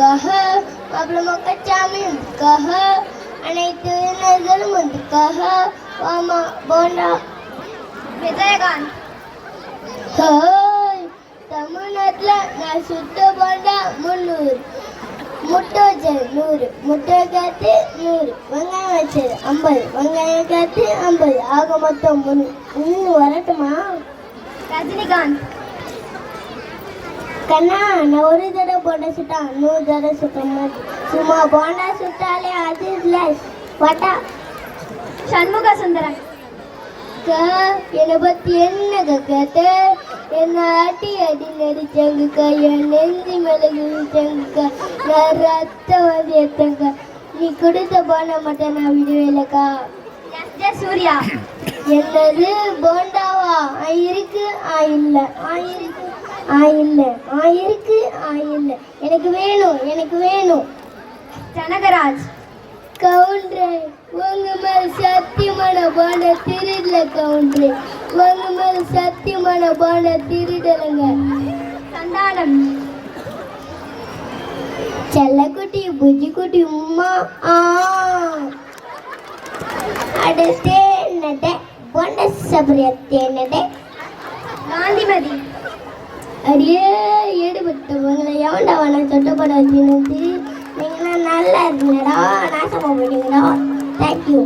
வந்துக்காக, மாப்பிள்ளை மொக்கச்சாமி வந்துக்காக, அனைத்து விருந்தினர்களும் வந்துக்காக, வாமா போண்டா விஜயகாந்த். தமிழ்நாட்டில் நான் சுத்த போண்டா 300, முட்டை வச்சது 100, முட்டை காத்து 100, வெங்காயம் வச்சது 50, வெங்காயம் காத்து 50, ஆக மொத்தம் 300. வரட்டுமா? ரஜினிகாந்த். கண்ணா, நான் ஒரு தடவை போண்டா சுட்டா 100 தடவை சுட்ட மாதிரி. சும்மா போண்டா சுட்டாலே அது இல்லை பட்டா. சண்முக சுந்தரம். என்னை பத்தி என்ன கேட்டு என்ன அடி அடி நடிச்சாங்கக்கா, என் நெஞ்சு மிளகு வச்சாங்கக்கா, நான் ரத்தம் வந்து எடுத்தேங்க. நீ கொடுத்த போனா மட்டும் நான் விடுவேலக்கா. சூர்யா. என்னது போண்டாவா? இருக்கு இல்லை, இருக்கு இல்லை, இருக்கு இல்லை, எனக்கு வேணும், எனக்கு வேணும். ஜனகராஜ். கவுண்டரே, உங்க மேல சத்தியமான பாண்ட திருடல கவுண்டரே, உங்க மேல சத்தியமான பாண்ட திருடலைங்க. சந்தானம். செல்லக்குட்டி புஜிக்குட்டி உமா அடுத்தேன்னதே பொண்ட சபரியத்தேன்னதே. காந்திமதி. அடியே ஈடுபட்டவங்களை எவன்டா வேணா சொட்டப்பட வச்சுன்னு நீங்களாம் நல்லா இருக்கீங்கடா, நாசமாக போயிட்டீங்கடா. தேங்க்யூ.